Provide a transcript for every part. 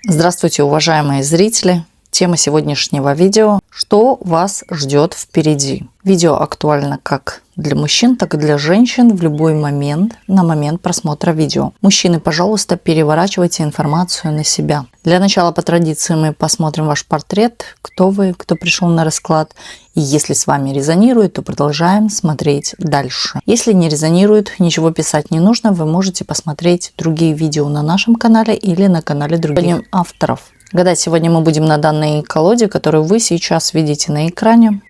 Здравствуйте, уважаемые зрители! Тема сегодняшнего видео – что вас ждет впереди. Видео актуально как для мужчин, так и для женщин в любой момент, на момент просмотра видео. Мужчины, пожалуйста, переворачивайте информацию на себя. Для начала, по традиции, мы посмотрим ваш портрет, кто вы, кто пришел на расклад. И если с вами резонирует, то продолжаем смотреть дальше. Если не резонирует, ничего писать не нужно, вы можете посмотреть другие видео на нашем канале или на канале других авторов. Гадать сегодня мы будем на данной колоде, которую вы сейчас видите на экране.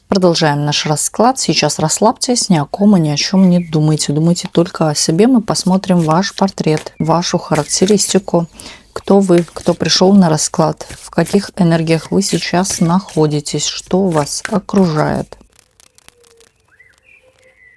Продолжаем наш расклад. Сейчас расслабьтесь, ни о ком и ни о чем не думайте. Думайте только о себе. Мы посмотрим ваш портрет, вашу характеристику. Кто вы, кто пришел на расклад, в каких энергиях вы сейчас находитесь, что вас окружает.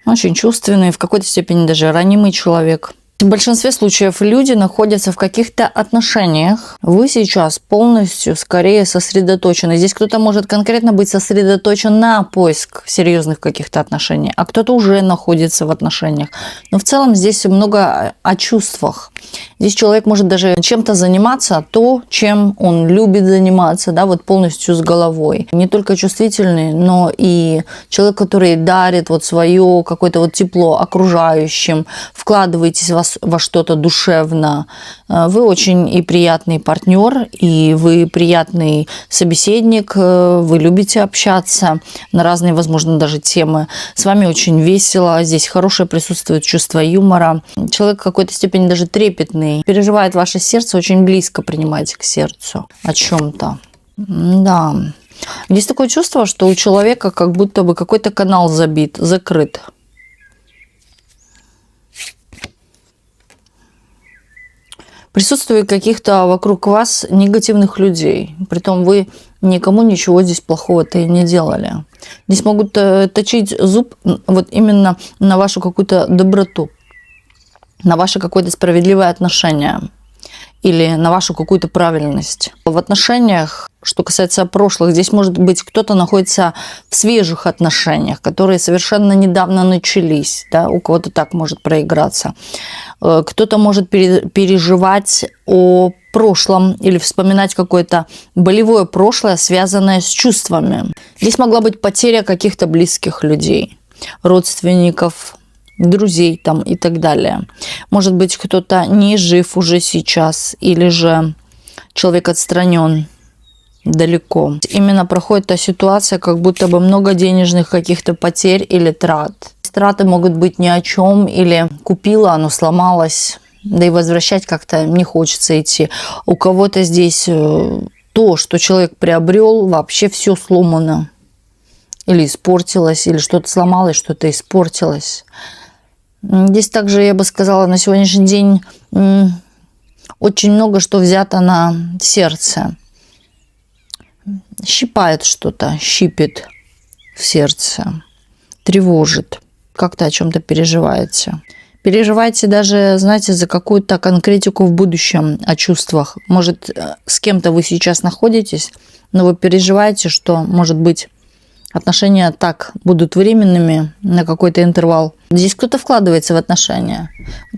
Очень чувственный, в какой-то степени даже ранимый человек. В большинстве случаев люди находятся в каких-то отношениях. Вы сейчас полностью скорее сосредоточены. Здесь кто-то может конкретно быть сосредоточен на поиск серьезных каких-то отношений, а кто-то уже находится в отношениях. Но в целом здесь много о чувствах. Здесь человек может даже чем-то заниматься, то, чем он любит заниматься, да, вот полностью с головой. Не только чувствительный, но и человек, который дарит вот свое какое-то вот тепло окружающим, вкладываетесь во что-то душевно. Вы очень и приятный партнер, и вы приятный собеседник, вы любите общаться на разные, возможно, даже темы. С вами очень весело, здесь хорошее присутствует чувство юмора. Человек в какой-то степени даже трепетный, переживает ваше сердце, очень близко принимаете к сердцу о чем-то. Да. Здесь такое чувство, что у человека как будто бы какой-то канал забит, закрыт. Присутствует каких-то вокруг вас негативных людей. Притом вы никому ничего здесь плохого-то и не делали. Здесь могут точить зуб вот именно на вашу какую-то доброту, на ваше какое-то справедливое отношение или на вашу какую-то правильность. В отношениях, что касается прошлых, здесь может быть кто-то находится в свежих отношениях, которые совершенно недавно начались, да, у кого-то так может проиграться. Кто-то может переживать о прошлом или вспоминать какое-то болевое прошлое, связанное с чувствами. Здесь могла быть потеря каких-то близких людей, родственников, друзей там и так далее. Может быть, кто-то не жив уже сейчас, или же человек отстранен далеко. Именно проходит та ситуация, как будто бы много денежных каких-то потерь или трат. Траты могут быть ни о чем, или купила, оно сломалось, да и возвращать как-то не хочется идти. У кого-то здесь то, что человек приобрел, вообще все сломано. Или испортилось, или что-то сломалось, что-то испортилось. Здесь также, я бы сказала, на сегодняшний день очень много что взято на сердце. Щипает что-то, щипит в сердце, тревожит, как-то о чем-то переживаете. Переживаете даже, знаете, за какую-то конкретику в будущем, о чувствах. Может, с кем-то вы сейчас находитесь, но вы переживаете, что, может быть, отношения так будут временными на какой-то интервал. Здесь кто-то вкладывается в отношения.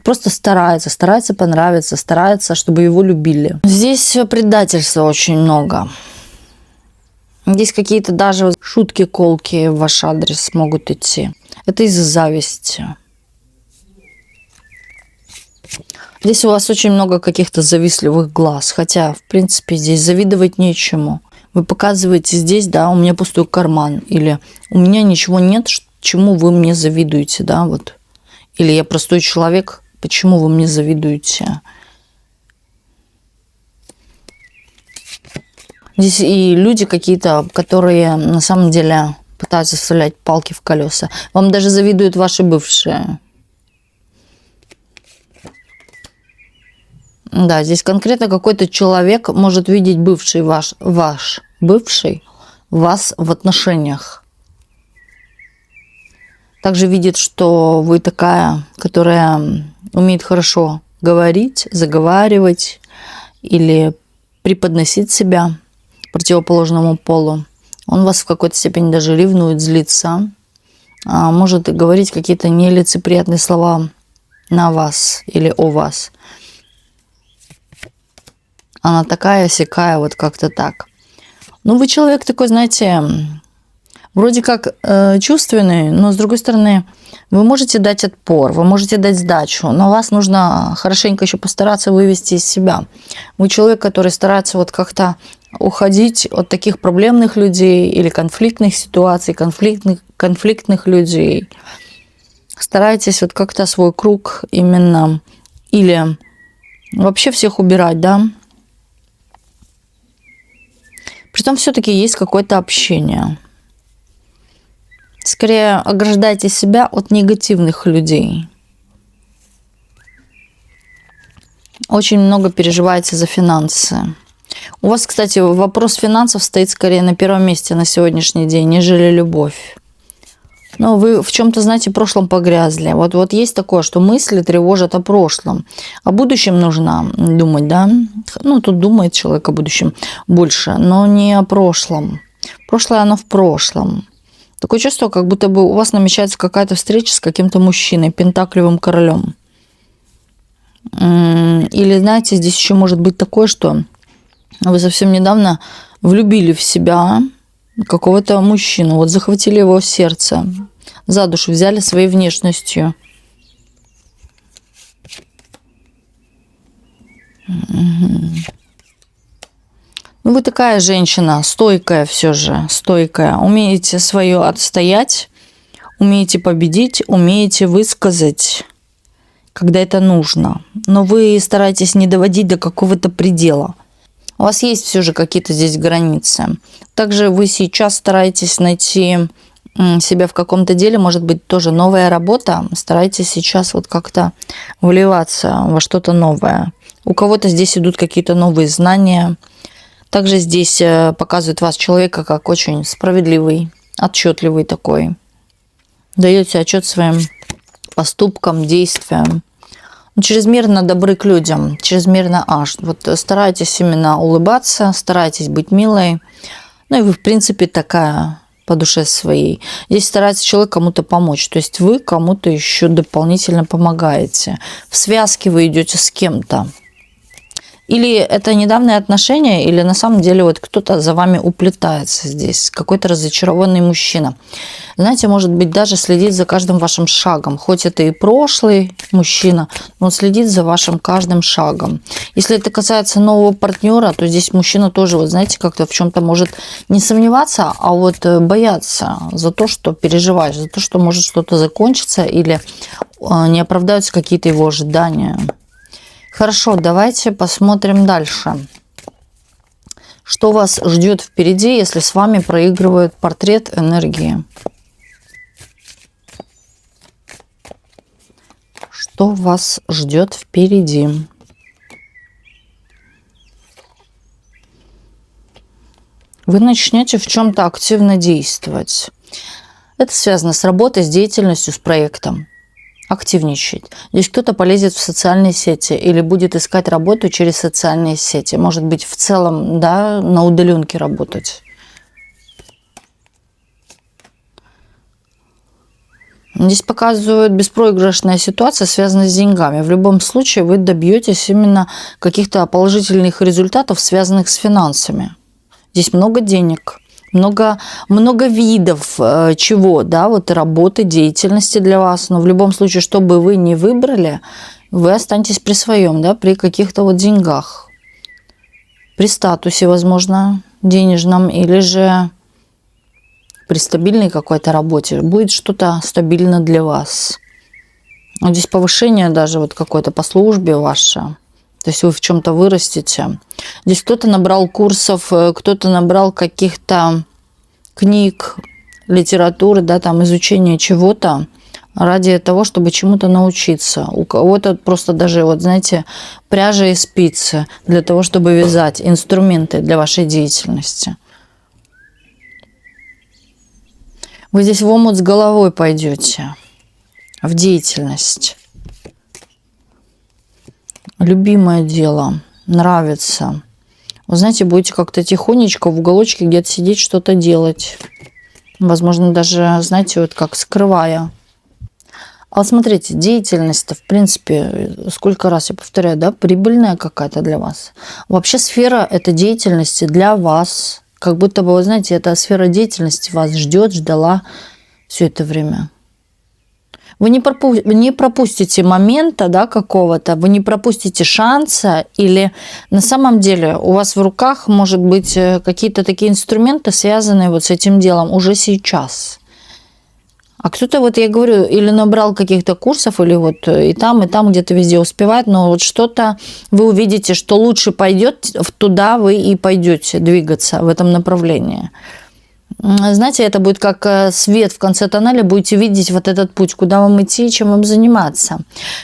Просто старается понравиться, старается, чтобы его любили. Здесь предательства очень много. Здесь какие-то даже шутки колкие в ваш адрес могут идти. Это из-за зависти. Здесь у вас очень много каких-то завистливых глаз. Хотя, в принципе, здесь завидовать нечему. Вы показываете здесь, да, у меня пустой карман. Или у меня ничего нет, чему вы мне завидуете, да, вот. Или я простой человек, почему вы мне завидуете. Здесь и люди какие-то, которые на самом деле пытаются вставлять палки в колеса. Вам даже завидуют ваши бывшие. Да, здесь конкретно какой-то человек может видеть бывший ваш бывший вас в отношениях. Также видит, что вы такая, которая умеет хорошо говорить, заговаривать или преподносить себя противоположному полу. Он вас в какой-то степени даже ревнует, злится, может говорить какие-то нелицеприятные слова на вас или о вас. она такая-сякая, вот как-то так. Ну, вы человек такой, знаете, вроде как чувственный, но с другой стороны, вы можете дать отпор, вы можете дать сдачу, но вас нужно хорошенько еще постараться вывести из себя. Вы человек, который старается вот как-то уходить от таких проблемных людей или конфликтных ситуаций, конфликтных людей. Старайтесь вот как-то свой круг именно или вообще всех убирать, да. Притом все-таки есть какое-то общение. Скорее ограждайте себя от негативных людей. Очень много переживаете за финансы. У вас, кстати, вопрос финансов стоит скорее на первом месте на сегодняшний день, нежели любовь. Но вы в чем-то, знаете, в прошлом погрязли. Вот есть такое, что мысли тревожат о прошлом. О будущем нужно думать, да? Ну, тут думает человек о будущем больше, но не о прошлом. Прошлое, оно в прошлом. Такое чувство, как будто бы у вас намечается какая-то встреча с каким-то мужчиной, пентаклевым королем. Или, знаете, здесь еще может быть такое, что вы совсем недавно влюбили в себя какого-то мужчину, вот захватили его сердце, за душу взяли своей внешностью. Ну, вы такая женщина, стойкая все же, стойкая. Умеете свое отстоять, умеете победить, умеете высказать, когда это нужно. Но вы стараетесь не доводить до какого-то предела. У вас есть все же какие-то здесь границы. Также вы сейчас стараетесь найти себя в каком-то деле, может быть, тоже новая работа. Старайтесь сейчас вот как-то вливаться во что-то новое. У кого-то здесь идут какие-то новые знания. Также здесь показывает вас человека как очень справедливый, отчетливый такой. Даете отчет своим поступкам, действиям. Чрезмерно добры к людям, чрезмерно аж. Вот старайтесь именно улыбаться, старайтесь быть милой. Ну и вы, в принципе, такая по душе своей. Здесь старается человек кому-то помочь. То есть вы кому-то еще дополнительно помогаете. В связке вы идете с кем-то. Или это недавние отношения, или на самом деле вот кто-то за вами уплетается здесь, какой-то разочарованный мужчина. Знаете, может быть, даже следит за каждым вашим шагом. Хоть это и прошлый мужчина, но он следит за вашим каждым шагом. Если это касается нового партнера, то здесь мужчина тоже, вот знаете, как-то в чем-то может не сомневаться, а вот бояться за то, что переживаешь, за то, что может что-то закончиться или не оправдаются какие-то его ожидания. Хорошо, давайте посмотрим дальше. Что вас ждет впереди, если с вами проигрывает портрет энергии? Что вас ждет впереди? Вы начнете в чем-то активно действовать. Это связано с работой, с деятельностью, с проектом. Активничать. Здесь кто-то полезет в социальные сети или будет искать работу через социальные сети. Может быть, в целом, да, на удаленке работать. Здесь показывают беспроигрышная ситуация, связанная с деньгами. В любом случае вы добьетесь именно каких-то положительных результатов, связанных с финансами. Здесь много денег. Много видов чего, да, вот работы, деятельности для вас. Но в любом случае, что бы вы ни выбрали, вы останетесь при своем, да, при каких-то вот деньгах. При статусе, возможно, денежном, или же при стабильной какой-то работе. Будет что-то стабильно для вас. Вот здесь повышение даже вот какое-то по службе ваше. То есть вы в чем-то вырастете. Здесь кто-то набрал курсов, кто-то набрал каких-то книг, литературы, да, там изучения чего-то ради того, чтобы чему-то научиться. У кого-то просто даже, вот знаете, пряжа и спицы для того, чтобы вязать, инструменты для вашей деятельности. Вы здесь в омут с головой пойдете, в деятельность. Любимое дело, нравится. Вы знаете, будете как-то тихонечко в уголочке где-то сидеть, что-то делать. Возможно, даже, знаете, вот как скрывая. А вот смотрите, деятельность-то, в принципе, сколько раз я повторяю, да, прибыльная какая-то для вас. Вообще сфера этой деятельности для вас, как будто бы, вы знаете, эта сфера деятельности вас ждет, ждала все это время. Вы не пропустите момента, да, какого-то, вы не пропустите шанса, или на самом деле у вас в руках, может быть, какие-то такие инструменты, связанные вот с этим делом уже сейчас. А кто-то, вот я говорю, или набрал каких-то курсов, или вот и там где-то везде успевает, но вот что-то вы увидите, что лучше пойдет, туда вы и пойдете двигаться в этом направлении. Знаете, это будет как свет в конце тоннеля, будете видеть вот этот путь, куда вам идти и чем вам заниматься.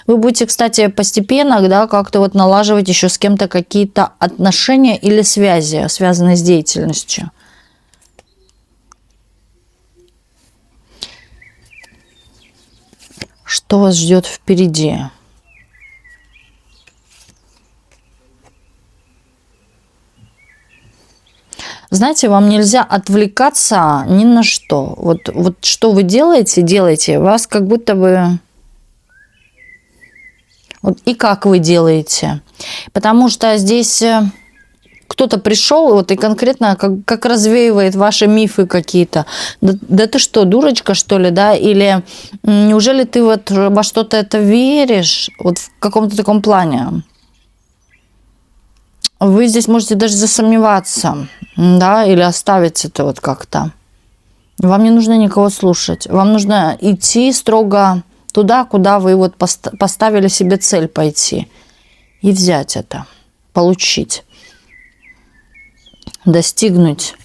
Вы будете, кстати, постепенно, да, как-то вот налаживать еще с кем-то какие-то отношения или связи, связанные с деятельностью. Что вас ждет впереди? Знаете, вам нельзя отвлекаться ни на что. Вот что вы делаете, вас как будто бы... Вот и как вы делаете. Потому что здесь кто-то пришел вот, и конкретно как развеивает ваши мифы какие-то. Да ты что, дурочка, что ли, да? Или неужели ты вот во что-то это веришь? Вот в каком-то таком плане. Вы здесь можете даже засомневаться, да, или оставить это вот как-то. Вам не нужно никого слушать. Вам нужно идти строго туда, куда вы вот поставили себе цель пойти. И взять это, получить, достигнуть.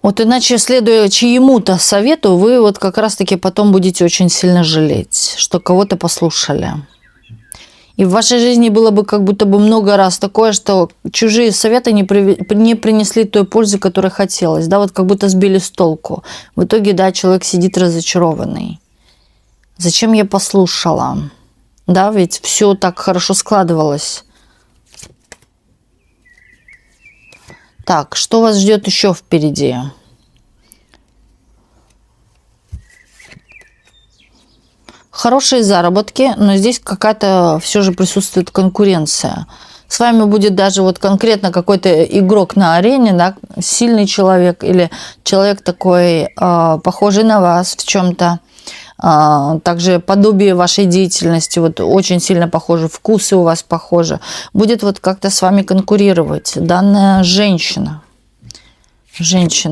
Вот иначе, следуя чьему-то совету, вы вот как раз-таки потом будете очень сильно жалеть, что кого-то послушали. И в вашей жизни было бы как будто бы много раз такое, что чужие советы не принесли той пользы, которой хотелось. Да, вот как будто сбили с толку. В итоге, да, человек сидит разочарованный. Зачем я послушала? Да, ведь все так хорошо складывалось. Так, что вас ждет еще впереди? Хорошие заработки, но здесь какая-то все же присутствует конкуренция. С вами будет даже вот конкретно какой-то игрок на арене, да, сильный человек или человек такой, похожий на вас в чем-то. Также подобие вашей деятельности, вот очень сильно похожи, вкусы у вас похожи, будет вот как-то с вами конкурировать. Данная женщина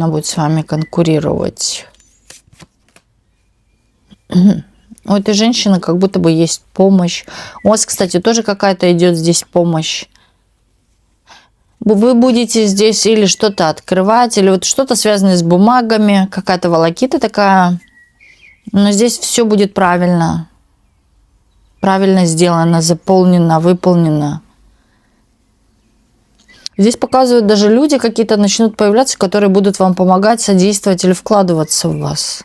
будет с вами конкурировать. У этой женщины как будто бы есть помощь. У вас, кстати, тоже какая-то идет здесь помощь. Вы будете здесь или что-то открывать, или вот что-то связанное с бумагами, какая-то волокита такая. Но здесь все будет правильно. Правильно сделано, заполнено, выполнено. Здесь показывают, даже люди какие-то начнут появляться, которые будут вам помогать, содействовать или вкладываться в вас.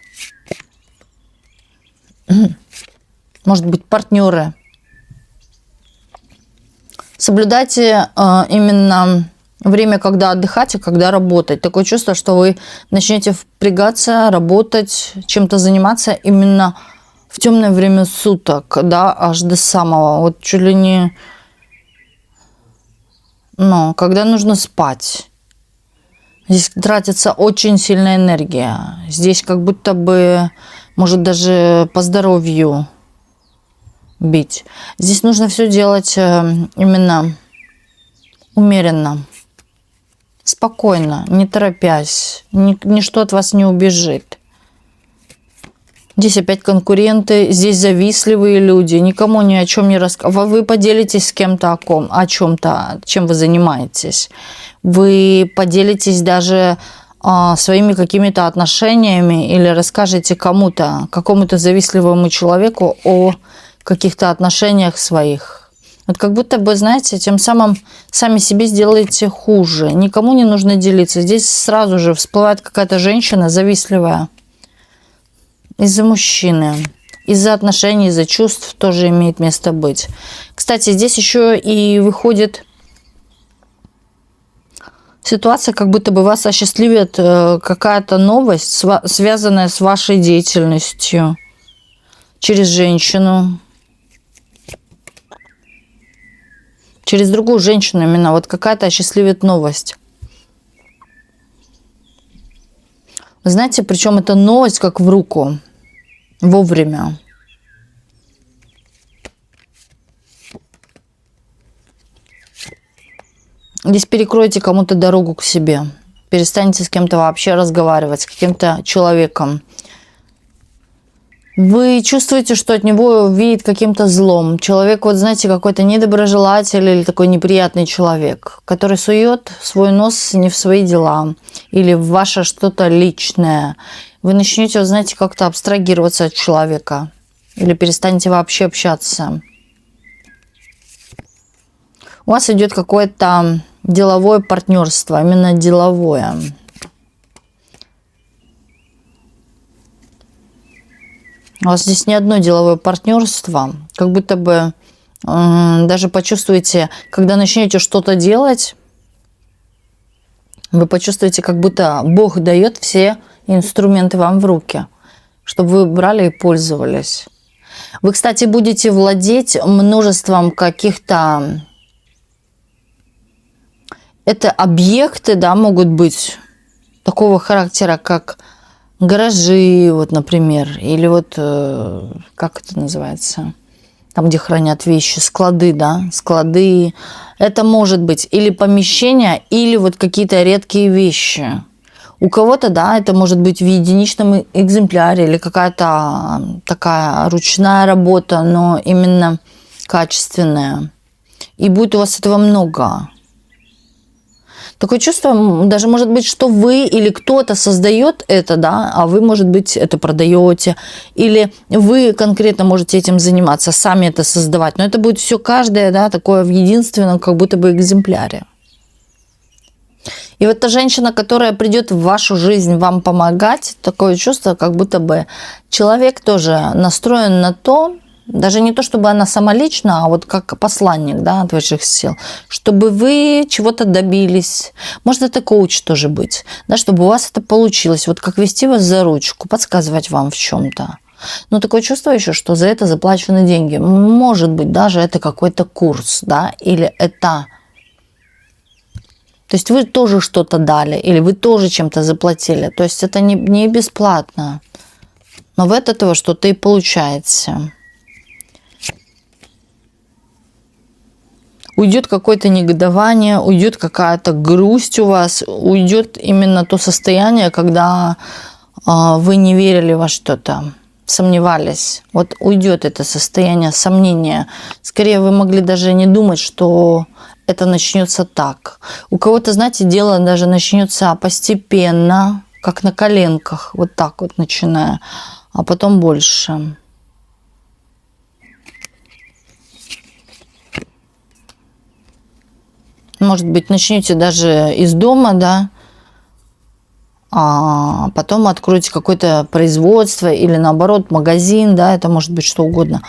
Может быть, партнеры. Соблюдайте именно время, когда отдыхать, и когда работать. Такое чувство, что вы начнете впрягаться, работать, чем-то заниматься именно в темное время суток, да, аж до самого, вот чуть ли не, когда нужно спать. Здесь тратится очень сильная энергия. Здесь как будто бы, может, даже по здоровью бить. Здесь нужно все делать именно умеренно, спокойно, не торопясь. Ничто от вас не убежит. Здесь опять конкуренты, здесь завистливые люди, никому ни о чем не рассказывают. Вы поделитесь с кем-то о чем-то, чем вы занимаетесь. Вы поделитесь даже своими какими-то отношениями или расскажете кому-то, какому-то завистливому человеку о каких-то отношениях своих. Вот как будто бы, знаете, тем самым сами себе сделаете хуже. Никому не нужно делиться. Здесь сразу же всплывает какая-то женщина завистливая. Из-за мужчины. Из-за отношений, из-за чувств тоже имеет место быть. Кстати, здесь еще и выходит Ситуация, как будто бы вас осчастливит какая-то новость, связанная с вашей деятельностью через женщину. Через другую женщину именно. Вот какая-то осчастливит новость. Вы знаете, причем эта новость как в руку. Вовремя. Здесь перекройте кому-то дорогу к себе. Перестаньте с кем-то вообще разговаривать, с каким-то человеком. Вы чувствуете, что от него веет каким-то злом. Человек, вот знаете, какой-то недоброжелатель или такой неприятный человек, который сует свой нос не в свои дела или в ваше что-то личное. Вы начнете, вот знаете, как-то абстрагироваться от человека или перестанете вообще общаться. У вас идет какое-то деловое партнерство, именно деловое. У вас здесь не одно деловое партнерство. Как будто бы даже почувствуете, когда начнете что-то делать, вы почувствуете, как будто Бог дает все инструменты вам в руки, чтобы вы брали и пользовались. Вы, кстати, будете владеть множеством каких-то... Это объекты, да, могут быть такого характера, как гаражи, вот, например, или вот, как это называется, там, где хранят вещи, склады, да, склады. Это может быть или помещение, или вот какие-то редкие вещи. У кого-то, да, это может быть в единичном экземпляре или какая-то такая ручная работа, но именно качественная. И будет у вас этого много. Такое чувство, даже может быть, что вы или кто-то создает это, да, а вы, может быть, это продаете, или вы конкретно можете этим заниматься, сами это создавать. Но это будет все каждое, да, такое в единственном, как будто бы экземпляре. И вот та женщина, которая придет в вашу жизнь вам помогать, такое чувство, как будто бы человек тоже настроен на то, даже не то, чтобы она сама лично, а вот как посланник, да, от высших сил, чтобы вы чего-то добились. Может, это коуч тоже быть, да, чтобы у вас это получилось. Вот как вести вас за ручку, подсказывать вам в чем-то. Но такое чувство еще, что за это заплачены деньги. Может быть, даже это какой-то курс, да, или это... То есть вы тоже что-то дали, или вы тоже чем-то заплатили. То есть это не бесплатно. Но вы от этого что-то и получаете. Уйдет какое-то негодование, уйдет какая-то грусть у вас, уйдет именно то состояние, когда вы не верили во что-то, сомневались. Вот уйдет это состояние сомнения. Скорее, вы могли даже не думать, что это начнется так. У кого-то, знаете, дело даже начнется постепенно, как на коленках, вот так вот начиная, а потом больше. Может быть, начнете даже из дома, да, а потом откроете какое-то производство или, наоборот, магазин, да, это может быть что угодно.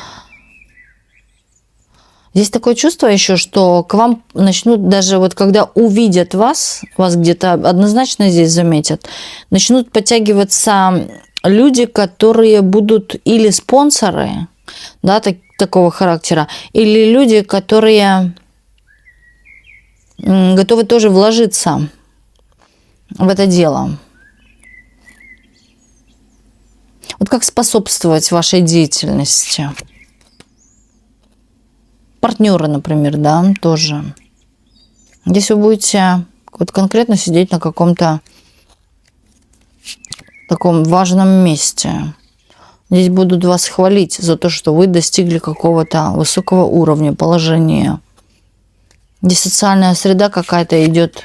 Здесь такое чувство еще, что к вам начнут даже вот когда увидят вас где-то однозначно здесь заметят, начнут подтягиваться люди, которые будут или спонсоры, да, такого характера, или люди, которые... готовы тоже вложиться в это дело. Вот как способствовать вашей деятельности. Партнеры, например, да, тоже. Здесь вы будете вот конкретно сидеть на каком-то таком важном месте. Здесь будут вас хвалить за то, что вы достигли какого-то высокого уровня, положения. Здесь социальная среда какая-то идет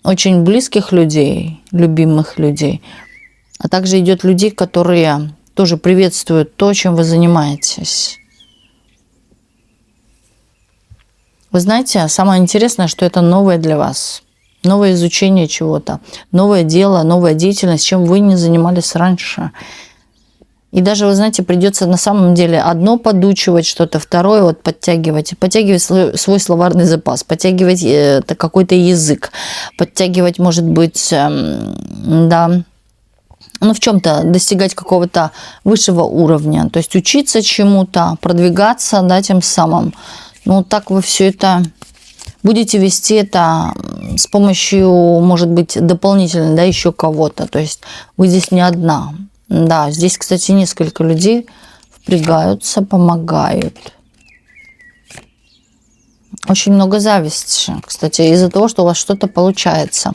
очень близких людей, любимых людей, а также идет людей, которые тоже приветствуют то, чем вы занимаетесь. Вы знаете, самое интересное, что это новое для вас, новое изучение чего-то, новое дело, новая деятельность, чем вы не занимались раньше. И даже, вы знаете, придется на самом деле одно подучивать, что-то второе вот подтягивать. Подтягивать свой словарный запас, подтягивать какой-то язык, подтягивать, может быть, да, ну, в чем-то достигать какого-то высшего уровня. То есть учиться чему-то, продвигаться, да, тем самым. Ну, так вы все это будете вести это с помощью, может быть, дополнительно, да, еще кого-то. То есть вы здесь не одна. Да, здесь, кстати, несколько людей впрягаются, помогают. Очень много зависти, кстати, из-за того, что у вас что-то получается.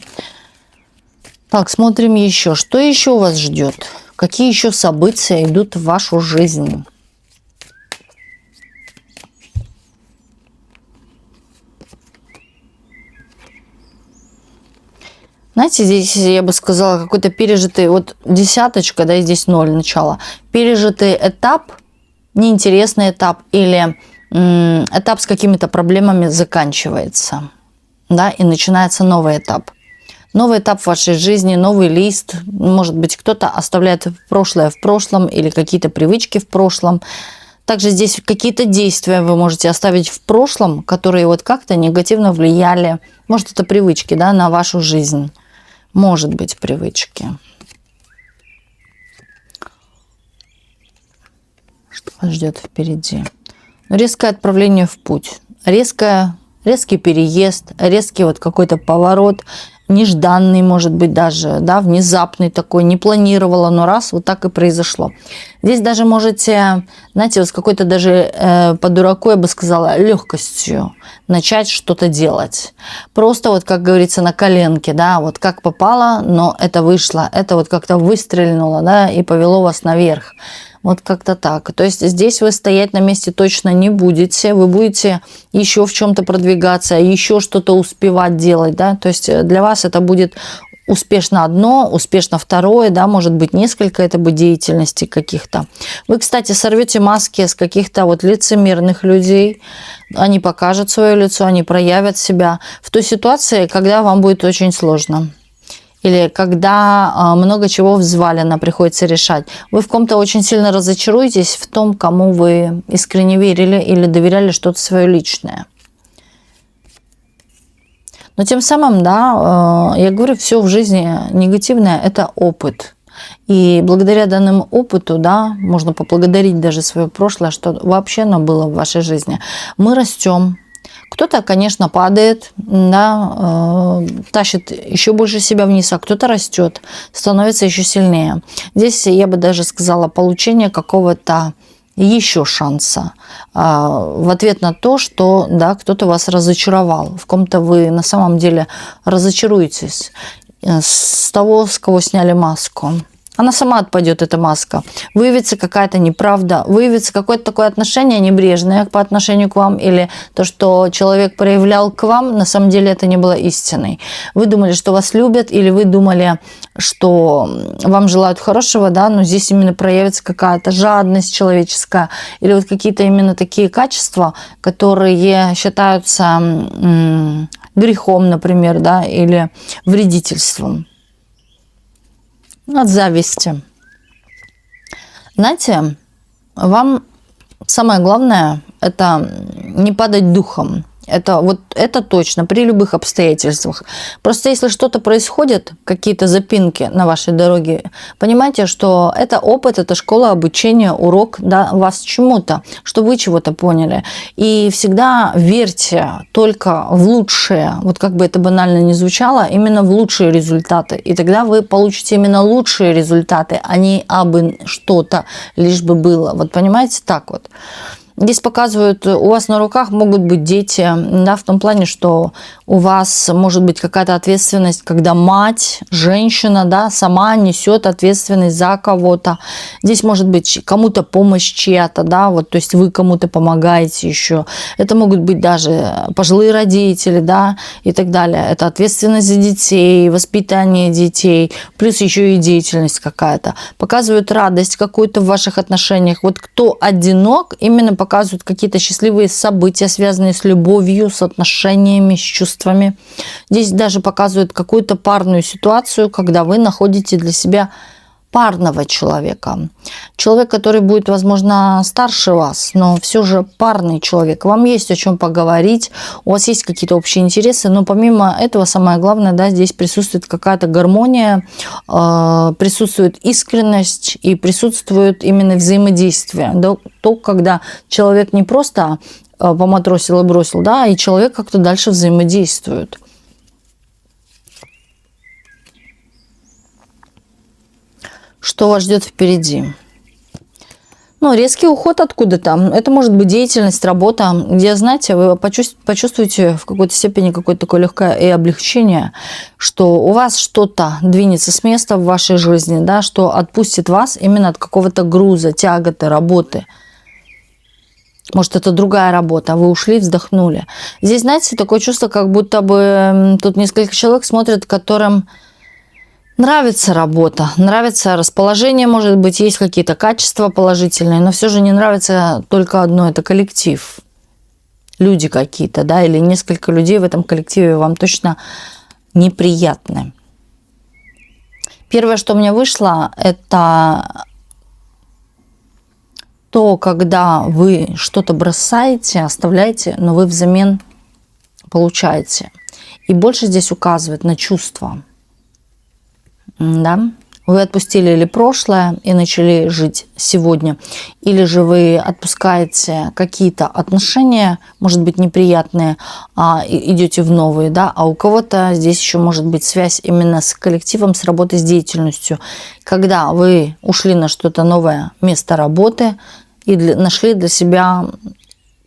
Так, смотрим еще. Что еще вас ждет? Какие еще события идут в вашу жизнь? Знаете, здесь, я бы сказала, какой-то пережитый, вот десяточка, да, и здесь 0 начало. Пережитый этап, неинтересный этап или этап с какими-то проблемами заканчивается, да, и начинается новый этап. Новый этап в вашей жизни, новый лист. Может быть, кто-то оставляет прошлое в прошлом или какие-то привычки в прошлом. Также здесь какие-то действия вы можете оставить в прошлом, которые вот как-то негативно влияли. Может, это привычки, да, на вашу жизнь. Может быть, привычки. Что вас ждет впереди? Резкое отправление в путь. Резкий переезд, резкий вот какой-то поворот, нежданный, может быть, даже, да, внезапный такой, не планировала, но раз, вот так и произошло. Здесь даже можете, знаете, вот с какой-то даже по дураку, я бы сказала, легкостью начать что-то делать. Просто вот, как говорится, на коленке, да, вот как попало, но это вышло, это вот как-то выстрельнуло, да, и повело вас наверх. Вот как-то так. То есть здесь вы стоять на месте точно не будете. Вы будете еще в чем-то продвигаться, еще что-то успевать делать. Да? То есть для вас это будет успешно одно, успешно второе, да, может быть несколько это бы деятельностей каких-то. Вы, кстати, сорвете маски с каких-то вот лицемерных людей. Они покажут свое лицо, они проявят себя в той ситуации, когда вам будет очень сложно. Или когда много чего взвалено, приходится решать. Вы в ком-то очень сильно разочаруетесь в том, кому вы искренне верили или доверяли что-то свое личное. Но тем самым, да, я говорю, все в жизни негативное – это опыт. И благодаря данному опыту, да, можно поблагодарить даже свое прошлое, что вообще оно было в вашей жизни. Мы растем. Кто-то, конечно, падает, да, тащит еще больше себя вниз, а кто-то растет, становится еще сильнее. Здесь я бы даже сказала получение какого-то еще шанса в ответ на то, что, да, кто-то вас разочаровал. В ком-то вы на самом деле разочаруетесь с того, с кого сняли маску. Она сама отпадет, эта маска. Выявится какая-то неправда, выявится какое-то такое отношение небрежное по отношению к вам, или то, что человек проявлял к вам, на самом деле это не было истиной. Вы думали, что вас любят, или вы думали, что вам желают хорошего, да, но здесь именно проявится какая-то жадность человеческая, или вот какие-то именно такие качества, которые считаются грехом, например, да, или вредительством. От зависти. Знаете, вам самое главное – это не падать духом. Это точно, при любых обстоятельствах. Просто если что-то происходит, какие-то запинки на вашей дороге, понимайте, что это опыт, это школа обучения, урок, да, вас чему-то, что вы чего-то поняли. И всегда верьте только в лучшее, вот как бы это банально ни звучало, именно в лучшие результаты. И тогда вы получите именно лучшие результаты, а не абы что-то, лишь бы было. Вот понимаете, так вот. Здесь показывают, у вас на руках могут быть дети, да, в том плане, что у вас может быть какая-то ответственность, когда мать, женщина, да, сама несет ответственность за кого-то. Здесь может быть кому-то помощь чья-то, да, вот, то есть вы кому-то помогаете еще. Это могут быть даже пожилые родители, да, и так далее. Это ответственность за детей, воспитание детей, плюс еще и деятельность какая-то. Показывают радость какую-то в ваших отношениях. Вот кто одинок, именно показывают какие-то счастливые события, связанные с любовью, с отношениями, с чувствами. Здесь даже показывают какую-то парную ситуацию, когда вы находите для себя парного человека. человек, который будет, возможно, старше вас, но все же парный человек. Вам есть о чем поговорить, у вас есть какие-то общие интересы, но помимо этого, самое главное, да, здесь присутствует какая-то гармония, присутствует искренность и присутствует именно взаимодействие. Да, то, когда человек не просто поматросил и бросил, да, и человек как-то дальше взаимодействует. Что вас ждет впереди? Ну, резкий уход откуда-то. Это может быть деятельность, работа, где, знаете, вы почувствуете в какой-то степени какое-то такое легкое и облегчение, что у вас что-то двинется с места в вашей жизни, да, что отпустит вас именно от какого-то груза, тяготы, работы. Может, это другая работа, вы ушли, вздохнули. Здесь, знаете, такое чувство, как будто бы тут несколько человек смотрят, которым нравится работа, нравится расположение, может быть, есть какие-то качества положительные, но все же не нравится только одно – это коллектив. Люди какие-то, да, или несколько людей в этом коллективе вам точно неприятны. Первое, что у меня вышло, это то, когда вы что-то бросаете, оставляете, но вы взамен получаете. И больше здесь указывает на чувства. Да? Вы отпустили или прошлое и начали жить сегодня, или же вы отпускаете какие-то отношения, может быть, неприятные, идете в новые, да, а у кого-то здесь еще может быть связь именно с коллективом, с работой, с деятельностью, когда вы ушли на что-то новое место работы и нашли для себя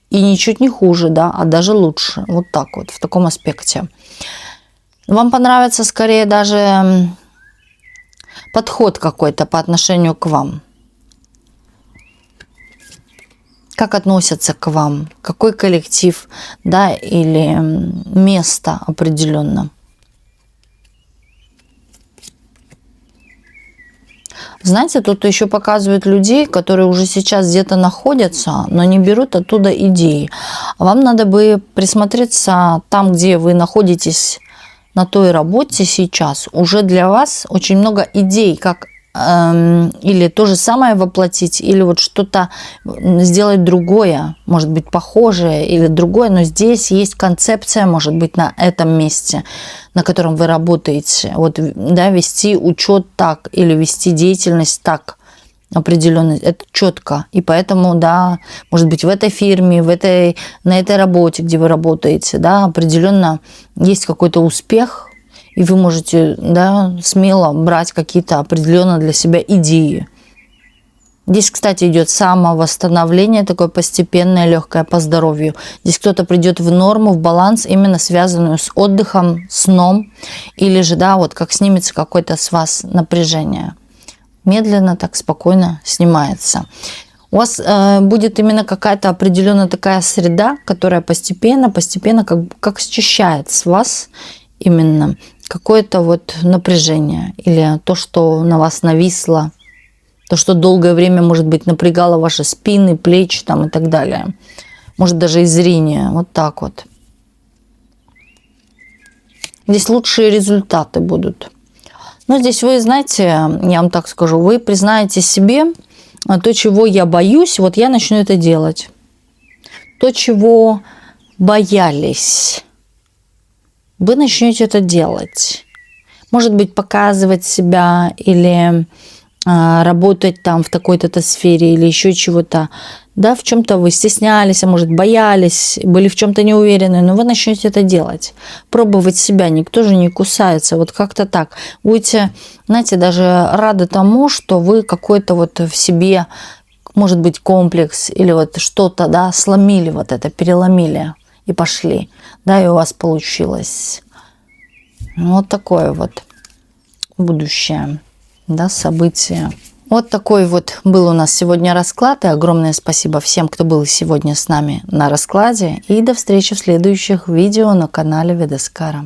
и ничуть не хуже, да, а даже лучше, вот так вот, в таком аспекте. Вам понравится скорее даже подход какой-то по отношению к вам. Как относятся к вам, какой коллектив, да, или место определенно. Знаете, тут еще показывают людей, которые уже сейчас где-то находятся, но не берут оттуда идеи. Вам надо бы присмотреться там, где вы находитесь, на той работе сейчас, уже для вас очень много идей, как или то же самое воплотить, или вот что-то сделать другое, может быть, похожее или другое, но здесь есть концепция, может быть, на этом месте, на котором вы работаете. Вот, да, вести учет так или вести деятельность так определенно, это четко. И поэтому, да, может быть, в этой фирме, на этой работе, где вы работаете, да, определенно есть какой-то успех, и вы можете, да, смело брать какие-то определенно для себя идеи. Здесь, кстати, идет самовосстановление, такое постепенное, легкое по здоровью. Здесь кто-то придет в норму, в баланс, именно связанную с отдыхом, сном, или же, да, вот как снимется какое-то с вас напряжение. Медленно, так спокойно снимается. У вас будет именно какая-то определенная такая среда, которая постепенно как счищает с вас именно какое-то вот напряжение или то, что на вас нависло, то, что долгое время, может быть, напрягало ваши спины, плечи там и так далее. Может, даже и зрение. Вот так вот. Здесь лучшие результаты будут. Но здесь вы, знаете, я вам так скажу, вы признаете себе то, чего я боюсь, вот я начну это делать. То, чего боялись, вы начнете это делать. Может быть, показывать себя или работать там в такой-то сфере или еще чего-то. Да, в чем-то вы стеснялись, а может, боялись, были в чем-то не уверены, но вы начнете это делать. Пробовать себя, никто же не кусается. Вот как-то так. Будете, знаете, даже рады тому, что вы какой-то вот в себе, может быть, комплекс или вот что-то, да, сломили вот это, переломили и пошли. Да, и у вас получилось. Вот такое вот будущее, да, событие. Вот такой вот был у нас сегодня расклад. И огромное спасибо всем, кто был сегодня с нами на раскладе. И до встречи в следующих видео на канале Ведескара.